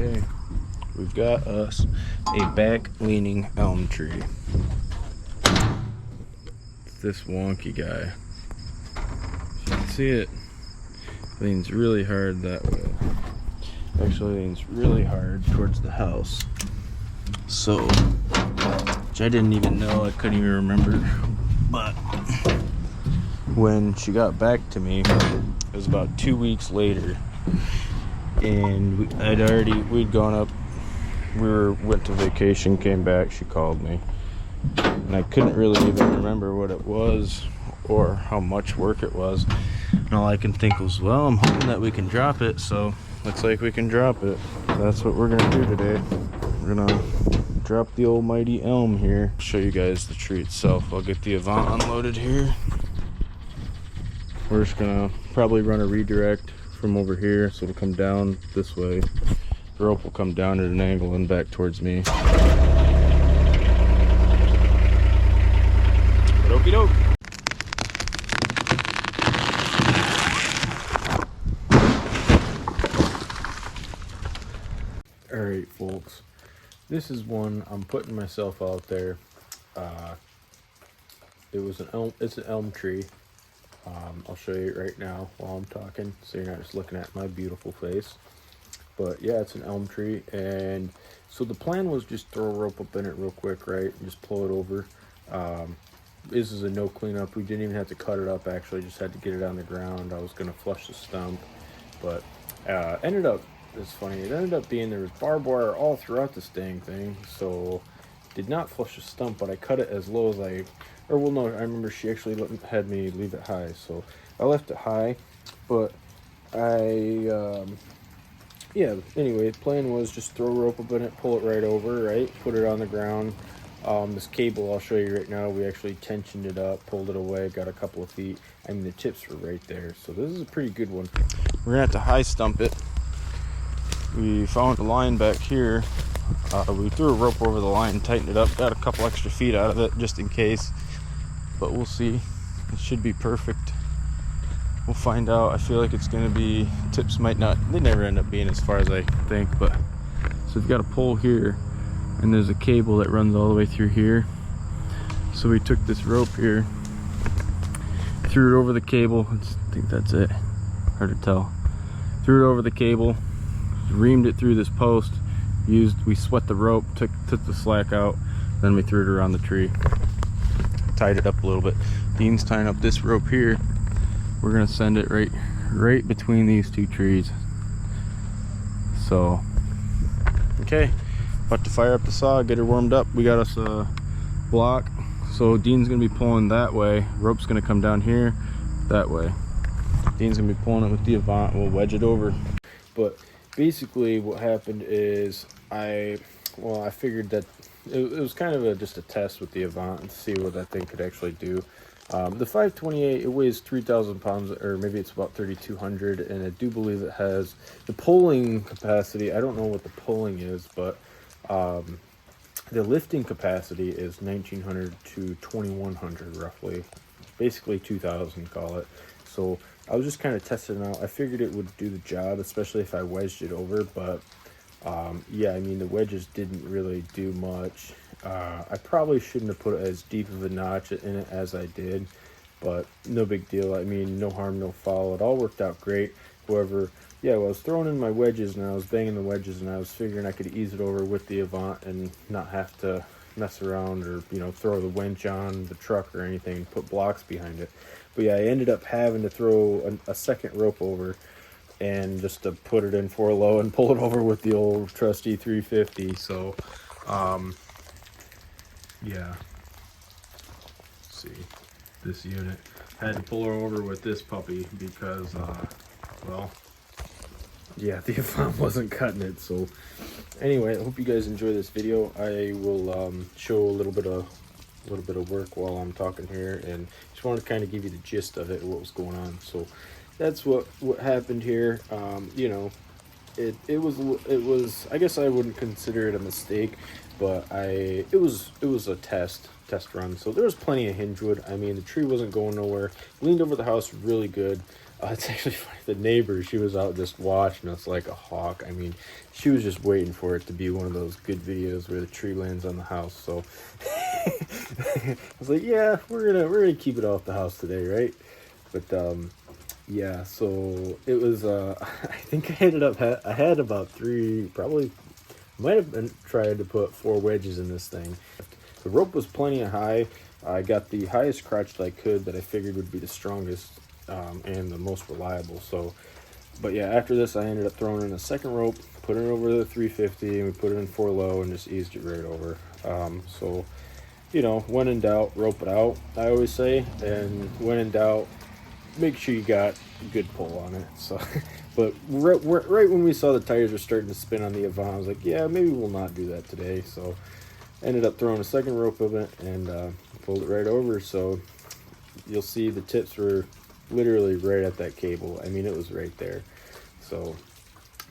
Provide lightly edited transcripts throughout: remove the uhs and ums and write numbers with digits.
Okay, we've got us a back-leaning elm tree. It's this wonky guy. You can see it leans really hard that way. Actually leans really hard towards the house. So, which I didn't even know, I couldn't even remember. But when she got back to me, it was about 2 weeks later. And we'd gone up, went to vacation, came back, she called me. And I couldn't really even remember what it was or how much work it was. And all I can think was, well, I'm hoping that we can drop it, so looks like we can drop it. That's what we're gonna do today. We're gonna drop the old mighty elm here. Show you guys the tree itself. I'll get the Avant unloaded here. We're just gonna probably run a redirect from over here, so it'll come down this way. The rope will come down at an angle and back towards me. Okey doke. Alright folks, this is one I'm putting myself out there. It's an elm tree. I'll show you right now while I'm talking, so you're not just looking at my beautiful face. But yeah, it's an elm tree, and so the plan was just throw a rope up in it real quick, right, and just pull it over. This is a no cleanup. We didn't even have to cut it up, actually, just had to get it on the ground. I was gonna flush the stump, but ended up, it's funny, it ended up being there was barbed wire all throughout this dang thing, so did not flush the stump, but I cut it as low as I remember she actually had me leave it high, so I left it high. But yeah, anyway, the plan was just throw a rope up in it, pull it right over, right, put it on the ground. This cable I'll show you right now, we actually tensioned it up, pulled it away, got a couple of feet. I mean, the tips were right there, so this is a pretty good one. We're gonna have to high stump it. We found a line back here. We threw a rope over the line, tightened it up, got a couple extra feet out of it just in case, but we'll see. It should be perfect. We'll find out. I feel like it's gonna be, tips might not, they never end up being as far as I think, but so we've got a pole here and there's a cable that runs all the way through here. So we took this rope here, threw it over the cable. I think that's it, hard to tell. Threw it over the cable, reamed it through this post. We sweat the rope, took the slack out, then we threw it around the tree, tied it up a little bit. Dean's tying up this rope here. We're gonna send it right between these two trees. So, okay, about to fire up the saw, get her warmed up. We got us a block, so Dean's gonna be pulling that way. Rope's gonna come down here, that way. Dean's gonna be pulling it with the Avant. We'll wedge it over. But basically what happened is I figured that it was kind of just a test with the Avant and see what that thing could actually do. The 528, it weighs 3,000 pounds, or maybe it's about 3,200, and I do believe it has the pulling capacity. I don't know what the pulling is, but the lifting capacity is 1,900 to 2,100 roughly, basically 2,000, call it. So I was just kind of testing it out. I figured it would do the job, especially if I wedged it over, but yeah, I mean, the wedges didn't really do much. I probably shouldn't have put as deep of a notch in it as I did, but no big deal. I mean, no harm, no foul. It all worked out great. However, yeah, well, I was throwing in my wedges and I was banging the wedges and I was figuring I could ease it over with the Avant and not have to mess around or, you know, throw the winch on the truck or anything and put blocks behind it. But yeah, I ended up having to throw a second rope over and just to put it in for low and pull it over with the old trusty 350. So yeah, let's see, this unit had to pull her over with this puppy because well, yeah, the Avant wasn't cutting it. So anyway, I hope you guys enjoy this video. I will show a little bit of work while I'm talking here, and just wanted to kind of give you the gist of it, what was going on. So that's what happened here. You know, it was I guess I wouldn't consider it a mistake, but it was a test run. So there was plenty of hinge wood. I mean, the tree wasn't going nowhere. Leaned over the house really good. It's actually funny. The neighbor, she was out just watching us like a hawk. I mean, she was just waiting for it to be one of those good videos where the tree lands on the house. So I was like, yeah, we're gonna keep it off the house today, right? But yeah, so it was. I think I ended up I had about 3, probably might have been trying to put 4 wedges in this thing. The rope was plenty high. I got the highest crotch that I could that I figured would be the strongest and the most reliable. So, but yeah, after this, I ended up throwing in a second rope, put it over the 350, and we put it in 4 low and just eased it right over. So, you know, when in doubt, rope it out, I always say, and when in doubt, make sure you got a good pull on it. So, but right when we saw the tires were starting to spin on the Avant, I was like, yeah, maybe we'll not do that today. So, ended up throwing a second rope of it and pulled it right over. So you'll see the tips were literally right at that cable. I mean, it was right there. So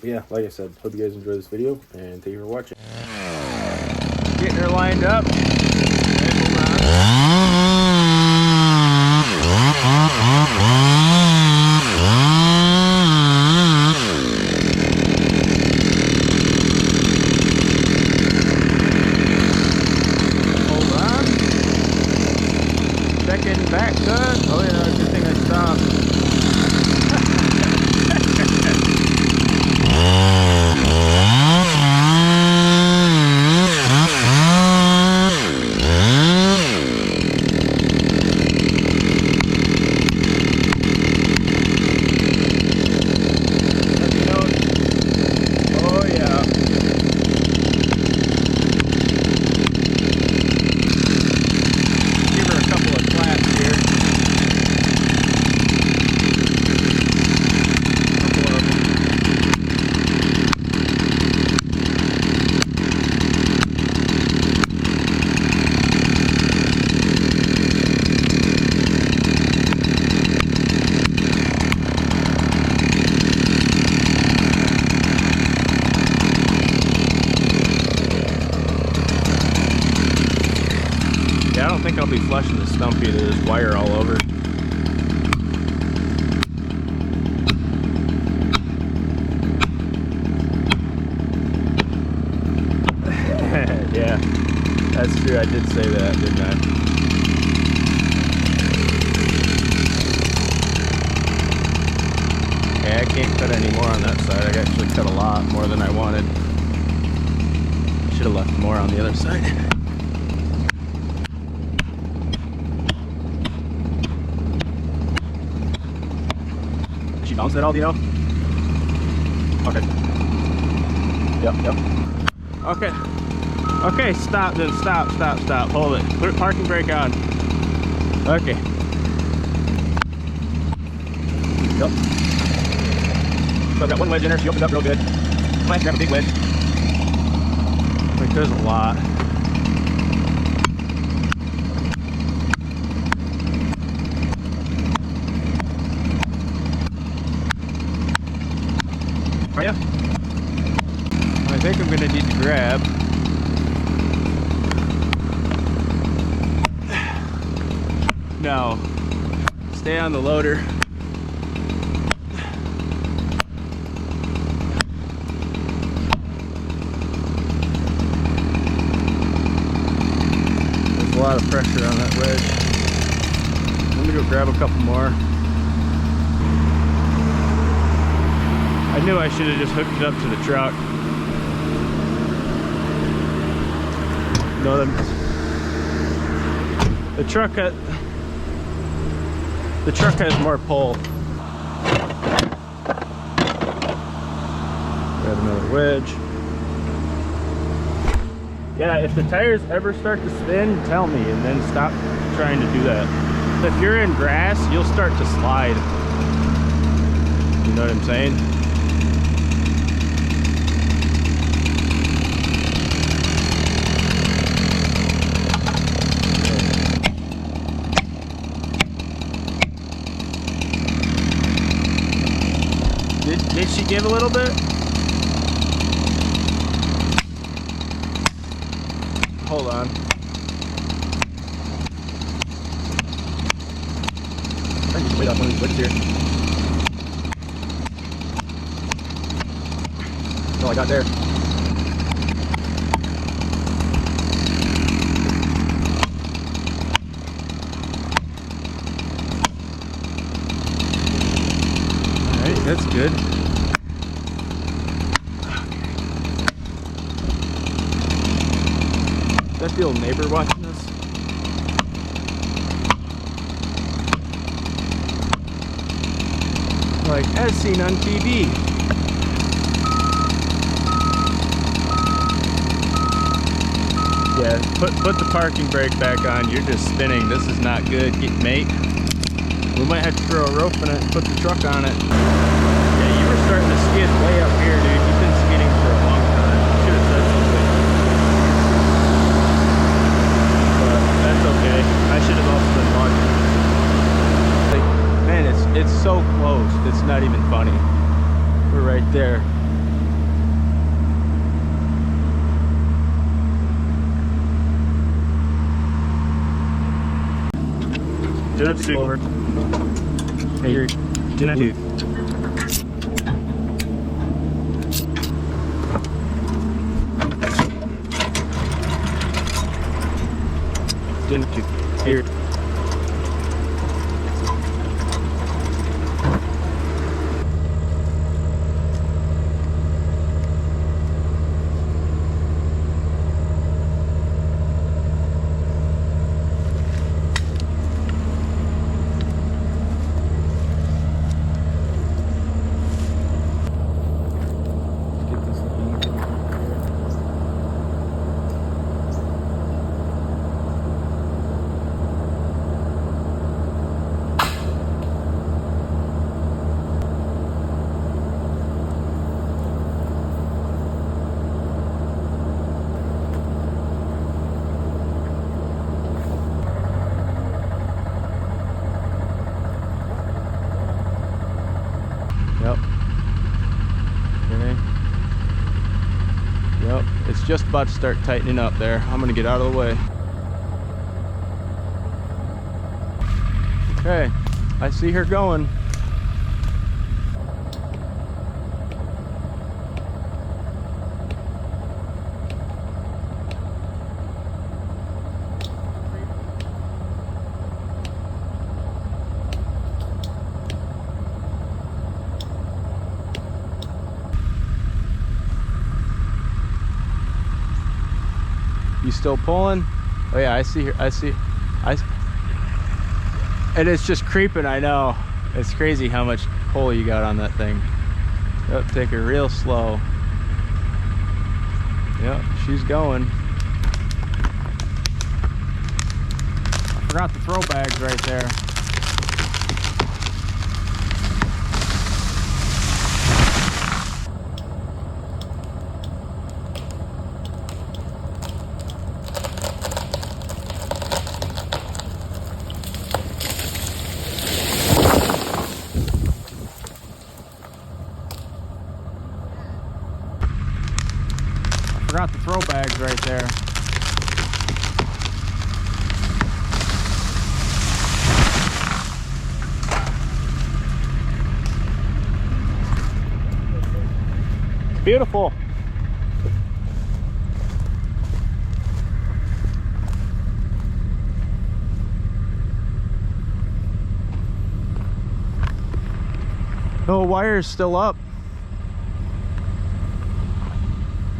yeah, like I said, hope you guys enjoy this video and thank you for watching. Getting her lined up. Back good. Oh yeah, good thing I stopped. Oh yeah. Give her a couple of claps here. I don't think I'll be flushing the stump either. There's wire all over. Yeah, that's true. I did say that, didn't I? Yeah, I can't cut any more on that side. I actually cut a lot more than I wanted. Should have left more on the other side. She bounced it all, do you know? Okay. Yep. Okay. Okay, stop then. Stop. Hold it. Put parking brake on. Okay. Yep. So I've got one wedge in her. She opened up real good. Might grab a big wedge. Like there's a lot. Are ya? I think I'm gonna need to grab. No. Stay on the loader. There's a lot of pressure on that wedge. Let me go grab a couple more. I knew I should have just hooked it up to the truck. No, the truck has more pull. Grab another wedge. Yeah, if the tires ever start to spin, tell me and then stop trying to do that. If you're in grass, you'll start to slide. You know what I'm saying? Did she give a little bit? Hold on. I can just wait up on these wicks here. all I got there. Alright, that's good. Is that the old neighbor watching us? Like, as seen on TV. Yeah, put the parking brake back on. You're just spinning. This is not good, mate. We might have to throw a rope in it and put the truck on it. Yeah, you were starting to skid way up here, dude. You've been skidding for a long time. Should have said something. But that's okay. I should have also been watching. Like, man, it's so close. It's not even funny. We're right there. Just over. Hey, you're gonna do. Didn't do here. Yep. Okay. Yep. It's just about to start tightening up there. I'm gonna get out of the way. Okay. I see her going. You still pulling? Oh yeah, I see her. And it's just creeping, I know. It's crazy how much pull you got on that thing. Yep, take her real slow. Yep, she's going. I forgot the throw bags right there. Forgot the throw bags right there. It's beautiful. The wire is still up.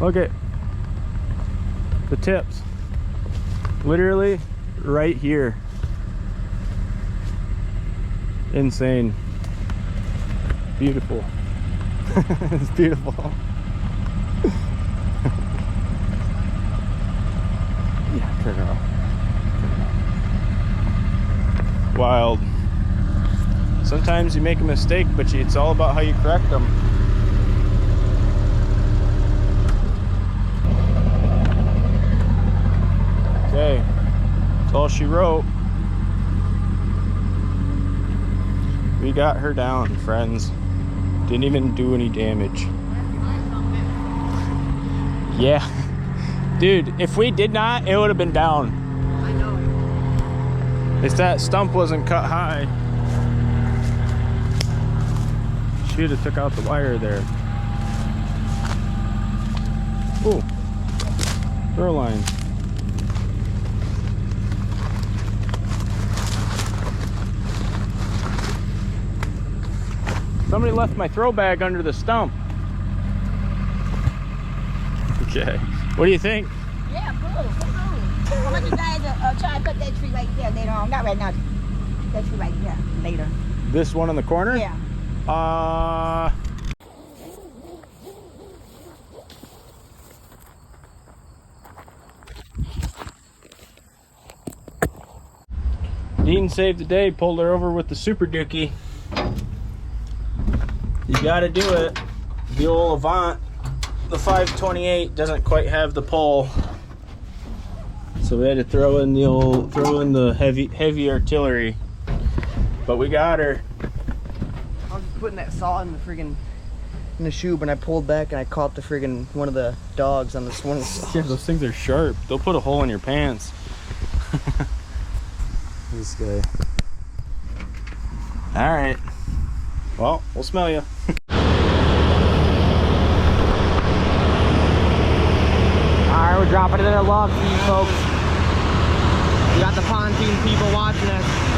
Look at the tips, literally right here. Insane. Beautiful. It's beautiful. Yeah, turn it off. Wild. Sometimes you make a mistake, but it's all about how you correct them. Okay, that's all she wrote. We got her down, friends. Didn't even do any damage. Yeah. Dude, if we did not, it would have been down. I know. If that stump wasn't cut high, she would have took out the wire there. Ooh. Throw line. Somebody left my throw bag under the stump. Okay. What do you think? Yeah, cool. I want you guys to try and put that tree right there later on. Not right now. That tree right there later. This one in the corner? Yeah. Dean saved the day, pulled her over with the Super Dookie. You gotta do it. The old Avant, the 528 doesn't quite have the pole. So we had to throw in the heavy artillery. But we got her. I was just putting that saw in the shoe, and I pulled back and I caught the friggin' one of the dogs on this one. Yeah, those things are sharp. They'll put a hole in your pants. This guy. All right. Well, we'll smell you. Alright, we're dropping it in a log for you folks. We got the pontoon people watching us.